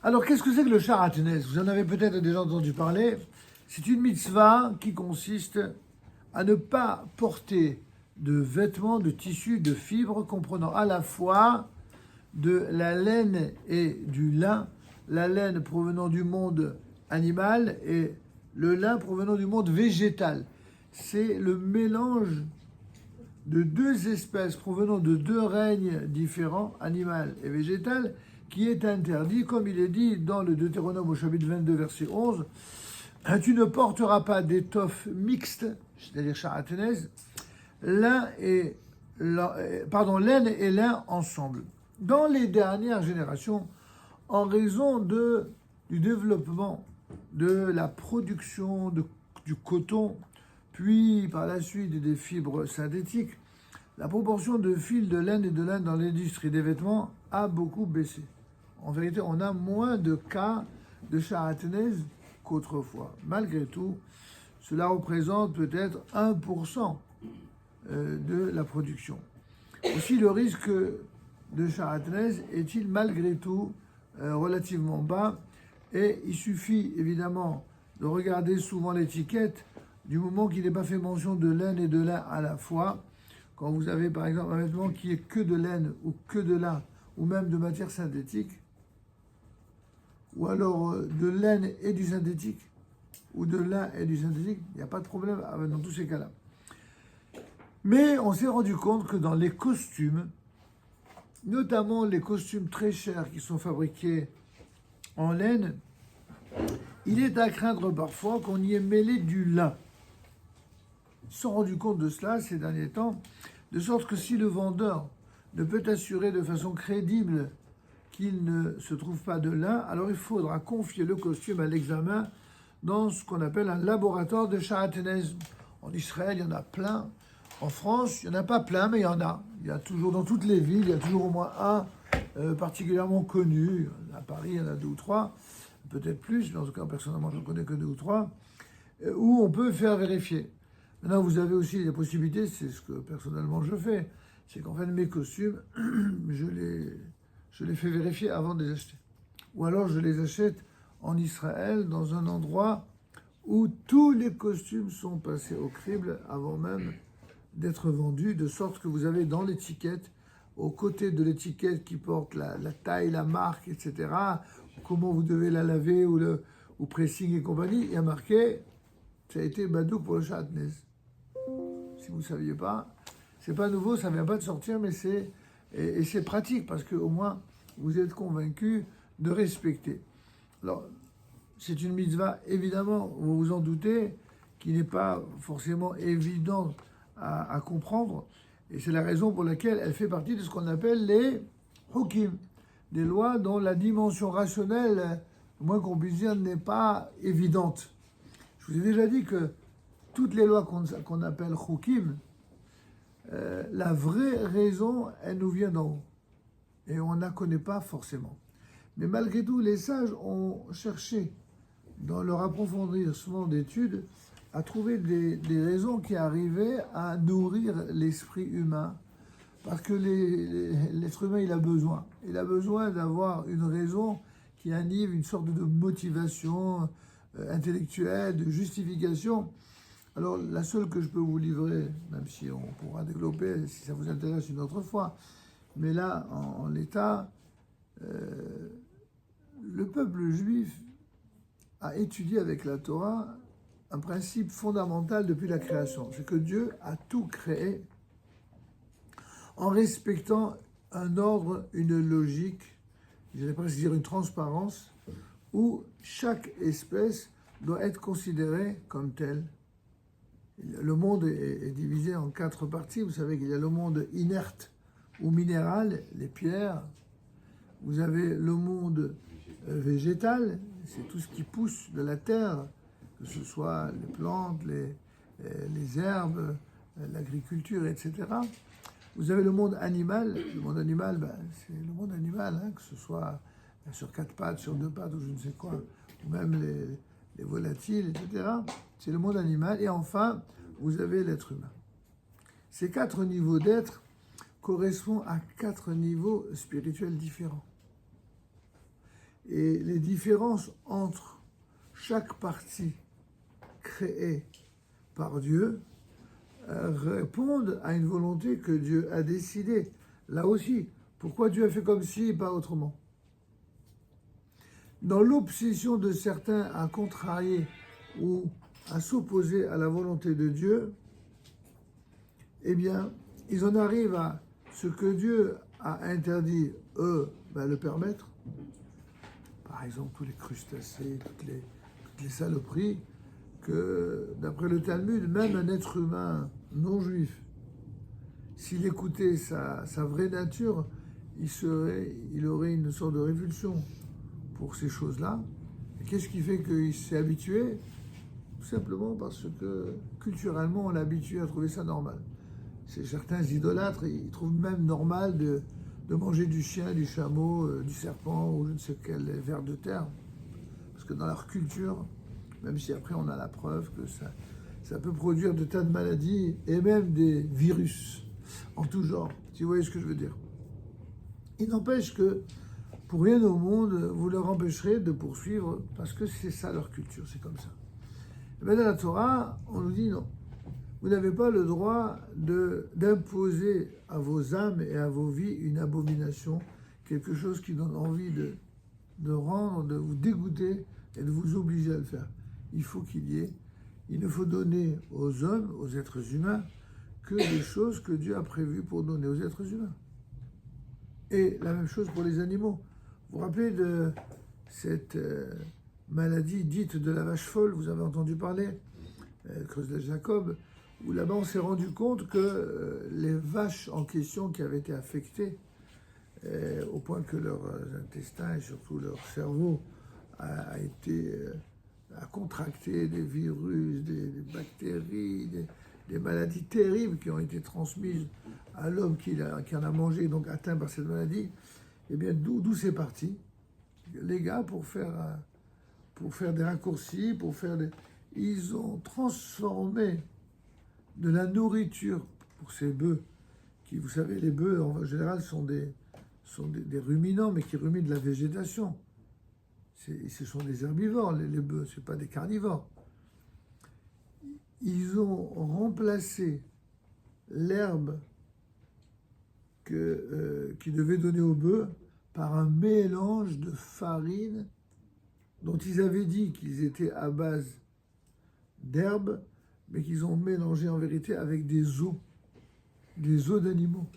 Alors, qu'est-ce que c'est que le Sharatnez? Vous en avez peut-être déjà entendu parler. C'est une mitzvah qui consiste à ne pas porter de vêtements, de tissus, de fibres comprenant à la fois de la laine et du lin, la laine provenant du monde animal et le lin provenant du monde végétal. C'est le mélange de deux espèces provenant de deux règnes différents, animal et végétal, qui est interdit, comme il est dit dans le Deutéronome au chapitre 22, verset 11. Tu ne porteras pas d'étoffe mixte, c'est-à-dire sharatnez, laine et lin ensemble. Dans les dernières générations, en raison du développement de la production du coton, puis par la suite des fibres synthétiques, la proportion de fils de laine et de lin dans l'industrie des vêtements a beaucoup baissé. En vérité, on a moins de cas de sharatnez qu'autrefois. Malgré tout, cela représente peut-être 1% de la production. Aussi, le risque de sharatnez est-il malgré tout relativement bas, et il suffit évidemment de regarder souvent l'étiquette du moment qu'il n'est pas fait mention de laine et de lin à la fois. Quand vous avez par exemple un vêtement qui est que de laine ou que de lin ou même de matière synthétique, ou alors de laine et du synthétique, ou de lin et du synthétique, il n'y a pas de problème dans tous ces cas-là. Mais on s'est rendu compte que dans les costumes, notamment les costumes très chers qui sont fabriqués en laine, il est à craindre parfois qu'on y ait mêlé du lin. Ils se sont rendus compte de cela ces derniers temps, de sorte que si le vendeur ne peut assurer de façon crédible qu'il ne se trouve pas de lin, alors il faudra confier le costume à l'examen dans ce qu'on appelle un laboratoire de sharatnez. En Israël, il y en a plein. En France, il n'y en a pas plein, mais il y en a. Il y a toujours, dans toutes les villes, il y a toujours au moins un particulièrement connu. À Paris, il y en a 2 ou 3, peut-être plus, mais en tout cas, personnellement, je ne connais que 2 ou 3, où on peut faire vérifier. Maintenant, vous avez aussi la possibilité, c'est ce que personnellement je fais, c'est qu'en fait, mes costumes, je les fais vérifier avant de les acheter. Ou alors, je les achète en Israël, dans un endroit où tous les costumes sont passés au crible avant même d'être vendus, de sorte que vous avez dans l'étiquette, aux côtés de l'étiquette qui porte la taille, la marque, etc., comment vous devez la laver ou pressing et compagnie, il y a marqué, ça a été badouk pour le sharatnez. Si vous ne saviez pas, c'est pas nouveau, ça ne vient pas de sortir, mais c'est pratique parce qu'au moins vous êtes convaincu de respecter. Alors, c'est une mitzvah, évidemment, vous vous en doutez, qui n'est pas forcément évidente à comprendre, et c'est la raison pour laquelle elle fait partie de ce qu'on appelle les hukim, des lois dont la dimension rationnelle, au moins qu'on puisse dire, n'est pas évidente. Je vous ai déjà dit que toutes les lois qu'on appelle hukim, la vraie raison, elle nous vient d'en haut, et on ne la connaît pas forcément. Mais malgré tout, les sages ont cherché, dans leur approfondissement d'études, à trouver des raisons qui arrivaient à nourrir l'esprit humain. Parce que l'être humain, il a besoin. Il a besoin d'avoir une raison qui anime une sorte de motivation intellectuelle, de justification. Alors, la seule que je peux vous livrer, même si on pourra développer, si ça vous intéresse une autre fois, mais là, en l'état, le peuple juif a étudié avec la Torah un principe fondamental depuis la création. C'est que Dieu a tout créé en respectant un ordre, une logique, j'allais presque dire une transparence, où chaque espèce doit être considérée comme telle. Le monde est divisé en 4 parties. Vous savez qu'il y a le monde inerte ou minéral, les pierres. Vous avez le monde végétal, c'est tout ce qui pousse de la terre, que ce soit les plantes, les herbes, l'agriculture, etc. Vous avez le monde animal. Le monde animal, c'est le monde animal, que ce soit sur 4 pattes, sur 2 pattes ou je ne sais quoi, ou même les volatiles, etc. C'est le monde animal. Et enfin, vous avez l'être humain. Ces 4 niveaux d'être correspondent à 4 niveaux spirituels différents. Et les différences entre chaque partie créée par Dieu répondent à une volonté que Dieu a décidée. Là aussi, pourquoi Dieu a fait comme ci et pas autrement? Dans l'obsession de certains à contrarier ou à s'opposer à la volonté de Dieu, eh bien, ils en arrivent à ce que Dieu a interdit, eux, le permettre. Par exemple, tous les crustacés, toutes les saloperies, que d'après le Talmud, même un être humain non juif, s'il écoutait sa vraie nature, il aurait une sorte de révulsion pour ces choses-là. Et qu'est-ce qui fait qu'il s'est habitué? Tout simplement parce que culturellement, on l'a habitué à trouver ça normal. Certains idolâtres, ils trouvent même normal de manger du chien, du chameau, du serpent ou je ne sais quel ver de terre. Parce que dans leur culture, même si après on a la preuve que ça peut produire de tas de maladies et même des virus en tout genre, si vous voyez ce que je veux dire. Il n'empêche que pour rien au monde, vous leur empêcherez de poursuivre parce que c'est ça leur culture, c'est comme ça. Et bien dans la Torah, on nous dit non. Vous n'avez pas le droit d'imposer à vos âmes et à vos vies une abomination, quelque chose qui donne envie de vous dégoûter et de vous obliger à le faire. Il ne faut donner aux hommes, aux êtres humains, que des choses que Dieu a prévues pour donner aux êtres humains. Et la même chose pour les animaux. Vous vous rappelez de cette maladie dite de la vache folle, vous avez entendu parler, Creuse de Jacob, où là-bas on s'est rendu compte que les vaches en question qui avaient été affectées, au point que leurs intestins et surtout leur cerveau a contracté des virus, des bactéries, des maladies terribles qui ont été transmises à l'homme qui en a mangé, donc atteint par cette maladie. Eh bien, d'où c'est parti? Les gars, pour faire des raccourcis, ils ont transformé de la nourriture pour ces bœufs, qui, vous savez, les bœufs en général sont des ruminants, mais qui ruminent de la végétation. Ce sont des herbivores, les bœufs, ce pas des carnivores. Ils ont remplacé l'herbe qui devait donner aux bœufs par un mélange de farine dont ils avaient dit qu'ils étaient à base d'herbe, mais qu'ils ont mélangé en vérité avec des os d'animaux.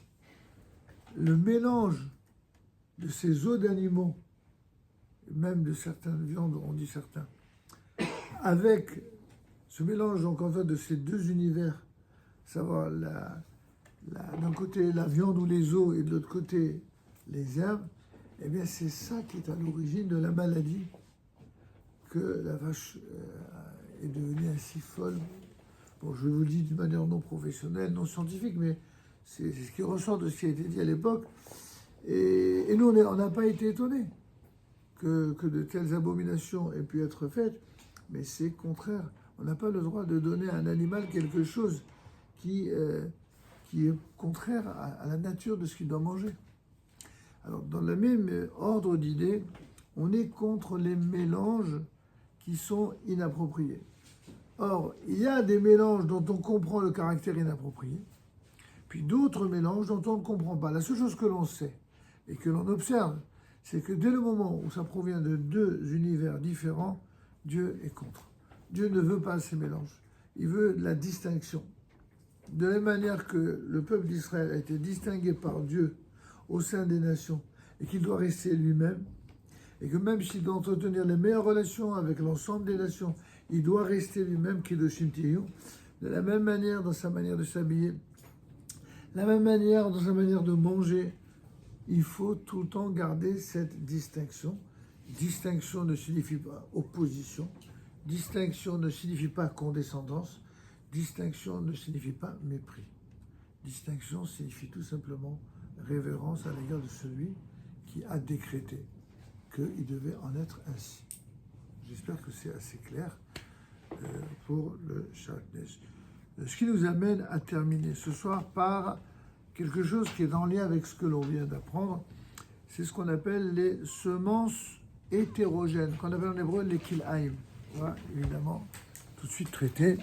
Le mélange de ces os d'animaux, même de certaines viandes, on dit certains, avec ce mélange donc en fait de ces deux univers, savoir d'un côté la viande ou les os et de l'autre côté les herbes, eh bien c'est ça qui est à l'origine de la maladie que la vache est devenue ainsi folle. Bon, je vous le dis d'une manière non professionnelle, non scientifique, mais c'est ce qui ressort de ce qui a été dit à l'époque. Et nous, on n'a pas été étonnés que de telles abominations aient pu être faites, mais c'est contraire. On n'a pas le droit de donner à un animal quelque chose qui est contraire à la nature de ce qu'il doit manger. Alors, dans le même ordre d'idées, on est contre les mélanges qui sont inappropriés. Or, il y a des mélanges dont on comprend le caractère inapproprié, puis d'autres mélanges dont on ne comprend pas. La seule chose que l'on sait et que l'on observe, c'est que dès le moment où ça provient de deux univers différents, Dieu est contre. Dieu ne veut pas ces mélanges. Il veut la distinction. De la même manière que le peuple d'Israël a été distingué par Dieu au sein des nations et qu'il doit rester lui-même, et que même s'il doit entretenir les meilleures relations avec l'ensemble des nations, il doit rester lui-même Kedoshim Tiyu, de la même manière dans sa manière de s'habiller, la même manière dans sa manière de manger, il faut tout le temps garder cette distinction. Distinction ne signifie pas opposition, distinction ne signifie pas condescendance, distinction ne signifie pas mépris. Distinction signifie tout simplement révérence à l'égard de celui qui a décrété qu'il devait en être ainsi. J'espère que c'est assez clair pour le Sharat Nesh. Ce qui nous amène à terminer ce soir par quelque chose qui est en lien avec ce que l'on vient d'apprendre. C'est ce qu'on appelle les semences hétérogènes, qu'on appelle en hébreu les kil'aim. Voilà, évidemment, tout de suite traité.